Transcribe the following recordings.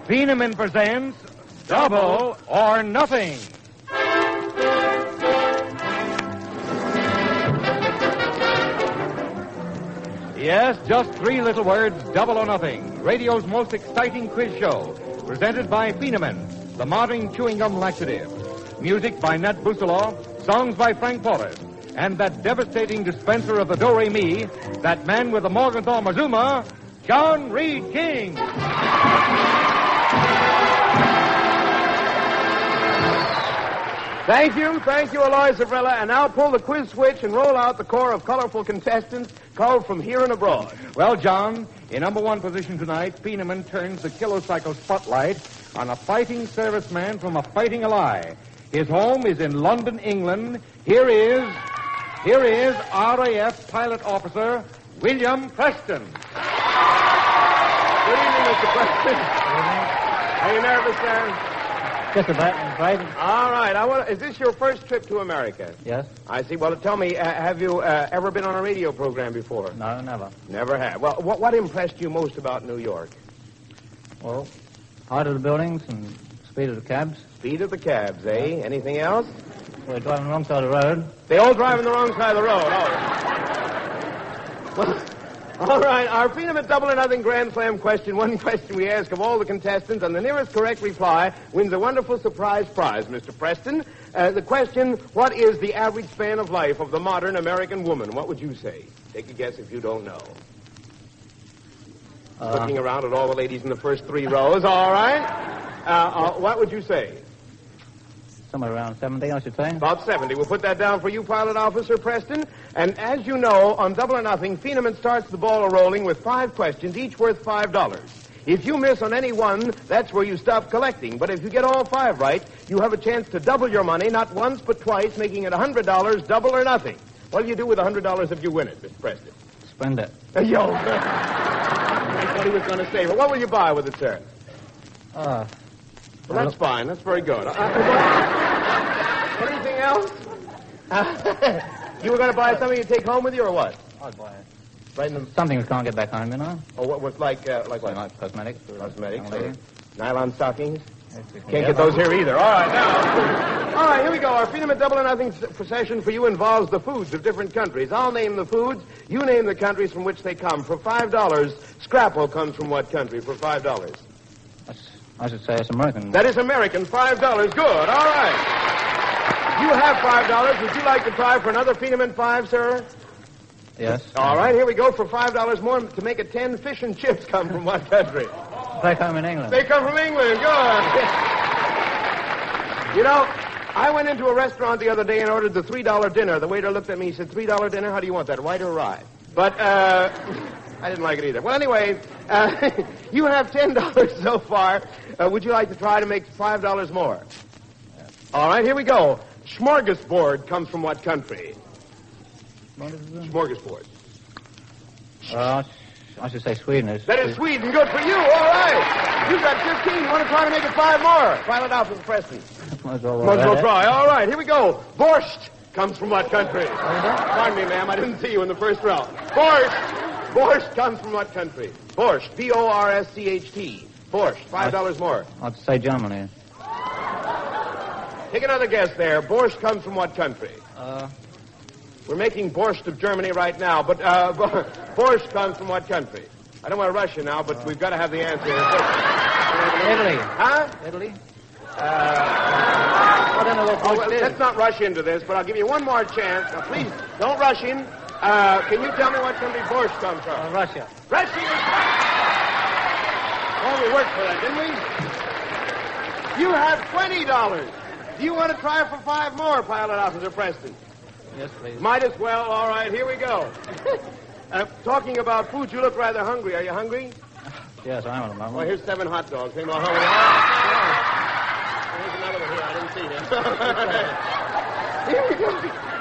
Phenom presents Double or Nothing. Yes, just three little words, Double or Nothing. Radio's most exciting quiz show. Presented by Phenom, the modern chewing gum laxative. Music by Nat Busalow, songs by Frank Porter. And that devastating dispenser of the do-re-mi, that man with the Morgenthau Mazuma, John Reed King. Thank you, Eloy Zavrilla. And now pull the quiz switch and roll out the corps of colorful contestants called from here and abroad. Well, John, in number one position tonight, Phenom turns the kilocycle spotlight on a fighting serviceman from a fighting ally. His home is in London, England. Here is RAF pilot officer William Preston. Good evening, Mr. Preston. Are you nervous, sir? Just about, right? All right. Is this your first trip to America? Yes. I see. Well, tell me, have you ever been on a radio program before? No, never. Never have. Well, what impressed you most about New York? Well, height of the buildings and speed of the cabs. Speed of the cabs, eh? Anything else? We're driving the wrong side of the road. They all drive on the wrong side of the road. Oh. Well, all right. Our Phenom Double or Nothing Grand Slam question. One question we ask of all the contestants, and the nearest correct reply wins a wonderful surprise prize, Mr. Preston. The question, what is the average span of life of the modern American woman? What would you say? Take a guess if you don't know. Looking around at all the ladies in the first three rows. All right. What would you say? Somewhere around 70, I should say. About 70. We'll put that down for you, Pilot Officer Preston. And as you know, on Double or Nothing, Phenom starts the ball rolling with 5 questions, each worth $5. If you miss on any one, that's where you stop collecting. But if you get all 5 right, you have a chance to double your money, not once but twice, making it $100, double or nothing. What do you do with $100 if you win it, Mr. Preston? Spend it. Yo. That's what he was going to say. But what will you buy with it, sir? Well, that's fine. That's very good. Anything else? You were going to buy something you take home with you, or what? I'd buy it. Right in the... Something we can't get back home, you know? Oh, what was like what? Like cosmetics. Cosmetics. Nylon stockings? Can't get those here either. All right, now. All right, here we go. Our Phenom Double or Nothing procession for you involves the foods of different countries. I'll name the foods. You name the countries from which they come. For $5, Scrapple comes from what country for $5? I should say it's American. That is American. $5. Good. All right. You have $5. Would you like to try for another Phenom 5, sir? Yes. All right. Here we go. For $5 more to make it 10, fish and chips come from what country? They come in England. They come from England. Good. You know, I went into a restaurant the other day and ordered the $3 dinner. The waiter looked at me and said, $3 dinner? How do you want that, white or rye? But, I didn't like it either. Well, anyway, you have $10 so far. Would you like to try to make $5 more? Yes. All right, here we go. Smorgasbord comes from what country? Smorgasbord. I should say Sweden. That is Sweden. Good for you. All right. You've got 15. You want to try to make it 5 more? Pilot out with Preston. Might as well try. All right, here we go. Borscht comes from what country? Pardon me, ma'am. I didn't see you in the first round. Borscht comes from what country? Borscht. B-O-R-S-C-H-T. Borscht. $5 more. I'd say Germany. Take another guess there. Borscht comes from what country? We're making borscht of Germany right now, but borscht comes from what country? I don't want to rush you now, but we've got to have the answer. Italy. Huh? Italy? I don't know what borscht is. Let's not rush into this, but I'll give you one more chance. Now, please, don't rush in. Can you tell me what country borscht comes from? Russia. Russia is right. Well, we worked for that, didn't we? You have $20. Do you want to try for 5 more, Pilot Officer Preston? Yes, please. Might as well. All right, here we go. Talking about food, you look rather hungry. Are you hungry? Yes, I am at the moment. Well, here's 7 hot dogs. Hey, how many? There's another one here. I didn't see him. Here we go.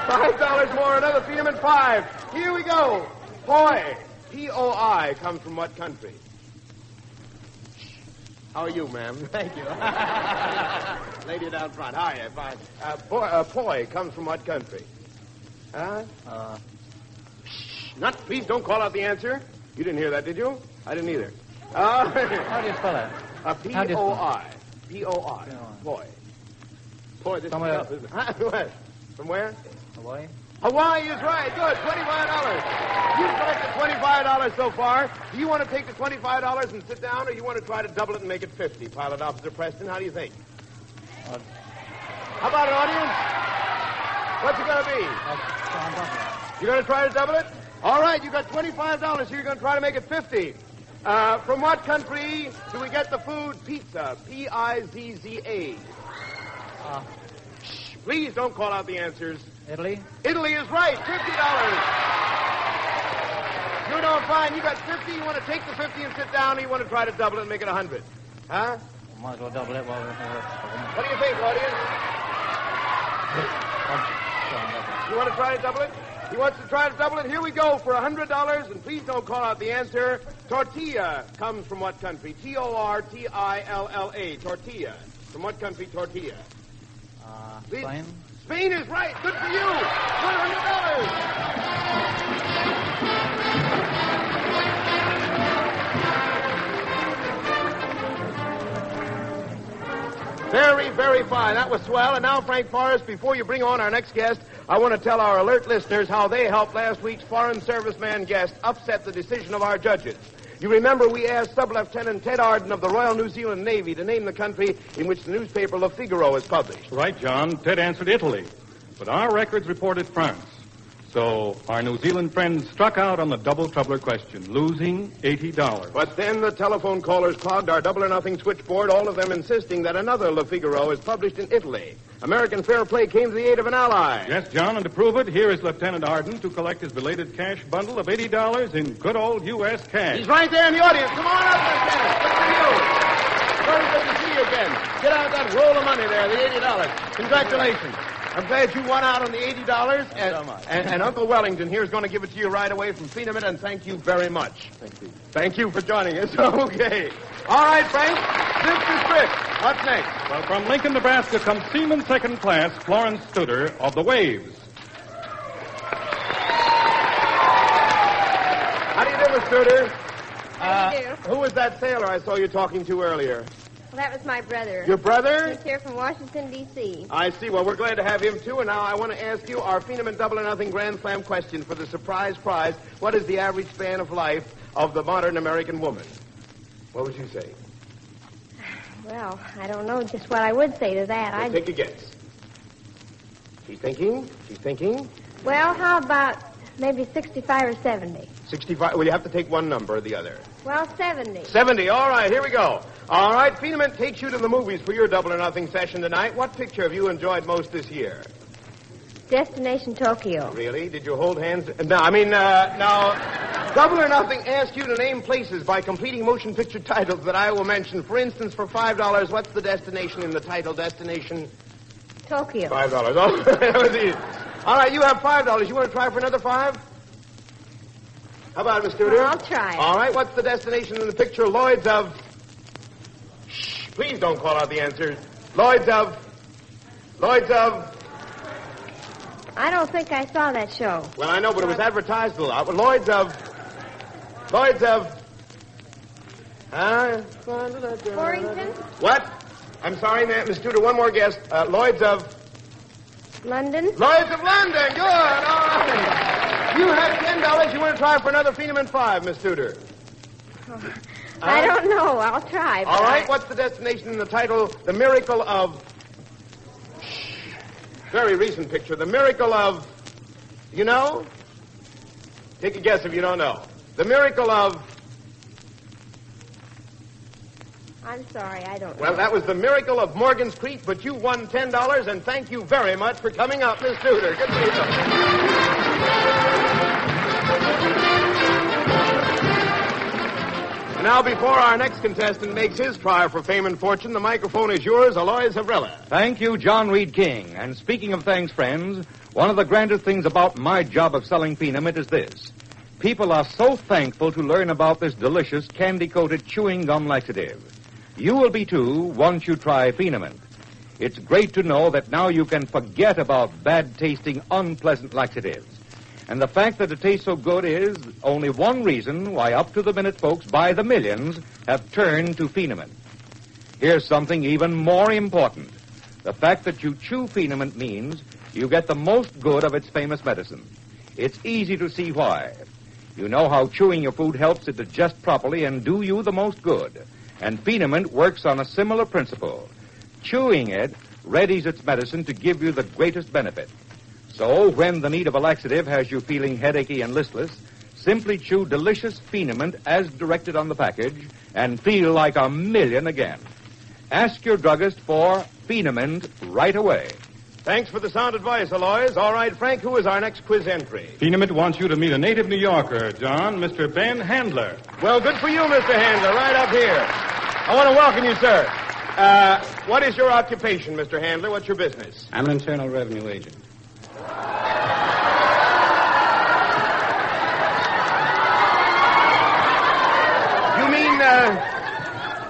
$5 more, another Phenom 5. Here we go. Poi. P-O-I comes from what country? How are you, ma'am? Thank you. Lady down front. Hi, fine. Poi comes from what country? Huh? Not, please don't call out the answer. You didn't hear that, did you? I didn't either. How do you spell it? P-O-I. P-O-I. Boy. Boy, this Somewhere- is tough, isn't it? What? From where? Hawaii? Hawaii is right. Good. $25. You've collected $25 so far. Do you want to take the $25 and sit down, or you want to try to double it and make it 50? Pilot Officer Preston, how do you think? How about it, audience? What's it going to be? You're going to try to double it? All right, you got $25, so you're going to try to make it 50. From what country do we get the food pizza? P-I-Z-Z-A. Shh, please don't call out the answers. Italy? Italy is right. $50. You're doing fine. You got 50. You want to take the 50 and sit down, or you want to try to double it and make it 100? Huh? Might as well double it while we're here. What do you think, audience? You want to try to double it? He wants to try to double it. Here we go for $100, and please don't call out the answer. Tortilla comes from what country? T-O-R-T-I-L-L-A. Tortilla. From what country, tortilla? Please. Spain? Spain is right. Good for you. $100. Very, very fine. That was swell. And now, Frank Forrest, before you bring on our next guest, I want to tell our alert listeners how they helped last week's Foreign Serviceman guest upset the decision of our judges. You remember we asked Sub-Lieutenant Ted Arden of the Royal New Zealand Navy to name the country in which the newspaper Le Figaro is published. Right, John. Ted answered Italy. But our records reported France. So our New Zealand friends struck out on the double troubler question, losing $80. But then the telephone callers clogged our double or nothing switchboard, all of them insisting that another Le Figaro is published in Italy. American fair play came to the aid of an ally. Yes, John, and to prove it, here is Lieutenant Arden to collect his belated cash bundle of $80 in good old U.S. cash. He's right there in the audience. Come on up, Lieutenant. Good for you. Very good to see you again. Get out that roll of money there, the $80. Congratulations. I'm glad you won out on the $80. And Uncle Wellington here is going to give it to you right away from Phenom, and thank you very much. Thank you. Thank you for joining us. Okay. All right, Frank. Mr. Sprick, what's next? Well, from Lincoln, Nebraska comes Seaman Second Class Florence Studer of the Waves. How do you do, Miss Studer? How do you do? Who was that sailor I saw you talking to earlier? Well, that was my brother. Your brother? He's here from Washington, D.C. I see. Well, we're glad to have him, too. And now I want to ask you our Phenom Double or Nothing Grand Slam question for the surprise prize. What is the average span of life of the modern American woman? What would you say? Well, I don't know just what I would say to that. Well, take a guess. She's thinking. She's thinking. Well, how about maybe 65 or 70? 65. Well, you have to take one number or the other. Well, 70. 70. All right, here we go. All right, Phenom takes you to the movies for your Double or Nothing session tonight. What picture have you enjoyed most this year? Destination Tokyo. Really? Did you hold hands? No, now, Double or Nothing asks you to name places by completing motion picture titles that I will mention. For instance, for $5, what's the destination in the title? Destination? Tokyo. $5. Oh, that was easy. All right, you have $5. You want to try for another $5? How about it, Miss Studer? Well, I'll try it. All right, what's the destination in the picture? Lloyd's of... Shh, please don't call out the answers. Lloyd's of... I don't think I saw that show. Well, I know, but it was advertised a lot. Lloyd's of... Warrington? What? I'm sorry, ma'am, Miss Tudor, one more guess. Lloyd's of... London? Lloyd's of London. Good. All right. You have $10. You want to try for another Phenom and 5, Miss Tudor? I don't know. I'll try. All right. What's the destination in the title? The Miracle of... Very recent picture. The Miracle of... You know? Take a guess if you don't know. The Miracle of... I'm sorry, I don't know. Well, that was The Miracle of Morgan's Creek, but you won $10, and thank you very much for coming up, Miss Tudor. Good for you. And now, before our next contestant makes his try for fame and fortune, the microphone is yours, Aloys Havrilla. Thank you, John Reed King. And speaking of thanks, friends, one of the grandest things about my job of selling Phenom is this. People are so thankful to learn about this delicious candy-coated chewing gum laxative. You will be, too, once you try Phenom. It's great to know that now you can forget about bad-tasting, unpleasant laxatives. And the fact that it tastes so good is only one reason why up-to-the-minute folks by the millions have turned to Phenom. Here's something even more important. The fact that you chew Phenament means you get the most good of its famous medicine. It's easy to see why. You know how chewing your food helps it digest properly and do you the most good. And Phenament works on a similar principle. Chewing it readies its medicine to give you the greatest benefit. So, when the need of a laxative has you feeling headachy and listless, simply chew delicious Phenament as directed on the package and feel like $1,000,000 again. Ask your druggist for Phenament right away. Thanks for the sound advice, Aloys. All right, Frank, who is our next quiz entry? Phenament wants you to meet a native New Yorker, John, Mr. Ben Handler. Well, good for you, Mr. Handler, right up here. I want to welcome you, sir. What is your occupation, Mr. Handler? What's your business? I'm an Internal Revenue agent.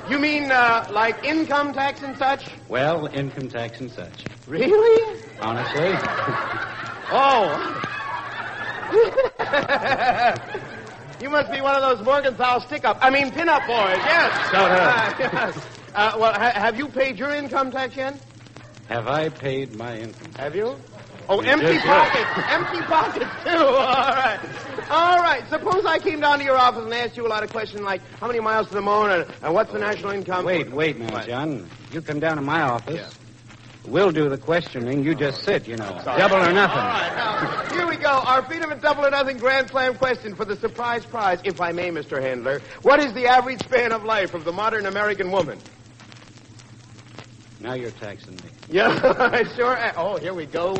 You mean, like income tax and such? Well, income tax and such. Really? Honestly. Oh. You must be one of those Morgenthau pin-up boys, yes. Well, have you paid your income tax yet? Have I paid my income tax? Have you? Oh, empty pockets. Empty pockets, too. All right. All right. Suppose I came down to your office and asked you a lot of questions like how many miles to the moon and what's the national income? Wait now, John. You come down to my office. Yeah. We'll do the questioning. You just sit, you know. Double or nothing. All right. Now, here we go. Our Phenament Double or Nothing Grand Slam question for the surprise prize, if I may, Mr. Handler. What is the average span of life of the modern American woman? Now you're taxing me. Yeah, sure. Oh, here we go.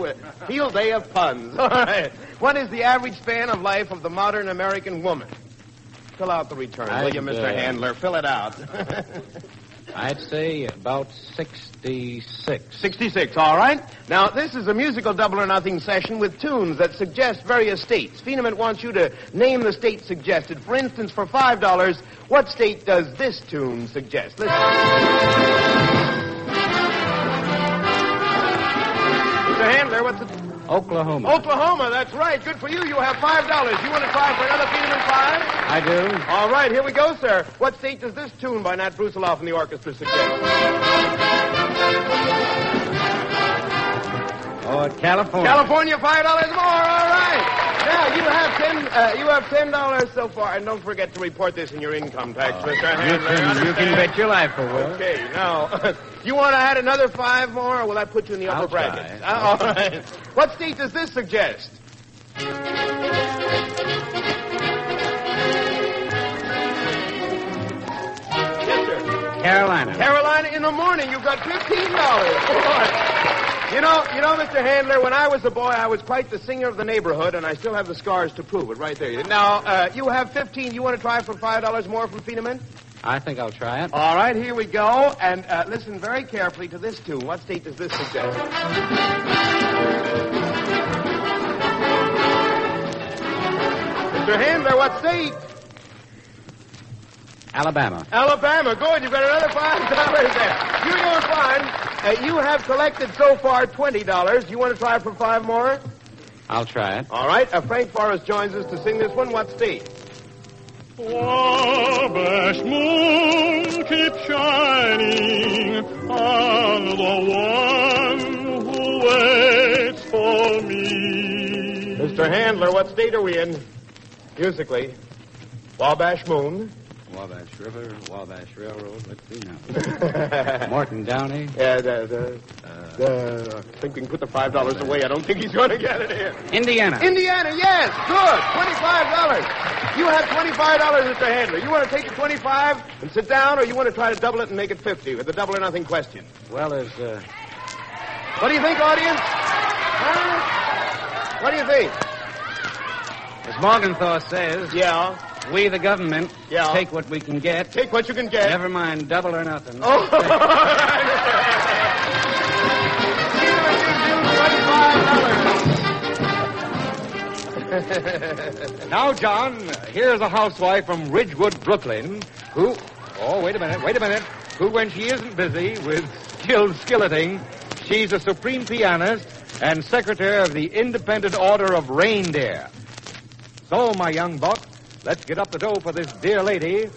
Field day of puns. All right. What is the average span of life of the modern American woman? Fill out the return, will you, Mr. Handler? Fill it out. I'd say about 66. 66, all right. Now, this is a musical Double or Nothing session with tunes that suggest various states. Phenament wants you to name the state suggested. For instance, for $5, what state does this tune suggest? Listen. Mr. Handler, what's it? Oklahoma. Oklahoma, that's right. Good for you. You have $5. You want to try for another Phenament 5? I do. All right, here we go, sir. What state does this tune by Nat Brusiloff and the orchestra suggest? Oh, California. California, $5 more. All right. Now you have $10 so far, and don't forget to report this in your income tax, Mr. Handler. You can bet your life I will. Okay. Now, you want to add another 5 more, or will that put you in the upper bracket? All right. What state does this suggest? Yes, sir. Carolina. Carolina in the morning. You've got $15. You know, Mr. Handler, when I was a boy, I was quite the singer of the neighborhood, and I still have the scars to prove it right there. Now, you have 15. You want to try for $5 more from Phenament? I think I'll try it. All right, here we go. And listen very carefully to this tune. What state does this suggest? Mr. Handler, what state? Alabama. Alabama. Good. You've got another $5 there. You're doing fine. You have collected so far $20. You want to try for 5 more? I'll try it. All right. Frank Forrest joins us to sing this one. What state? Wabash moon, keep shining on the one who waits for me. Mr. Handler, what state are we in? Musically. Wabash moon. Wabash River, Wabash Railroad. Let's see now. Morton Downey. Yeah, I think we can put the $5 away. I don't think he's going to get it here. Indiana. Indiana, yes. Good. $25. You have $25, Mr. Handler. You want to take the 25 and sit down, or you want to try to double it and make it 50 with the double or nothing question? Well, there's, What do you think, audience? Huh? What do you think? as Morgenthau says, Yeah. we, the government, Yeah. take what we can get. Take what you can get. Never mind, double or nothing. Oh, Now, John, here's a housewife from Ridgewood, Brooklyn, who... Oh, wait a minute. Who, when she isn't busy with skilled skilleting, she's a supreme pianist and secretary of the Independent Order of Reindeer. So, my young buck, let's get up the dough for this dear lady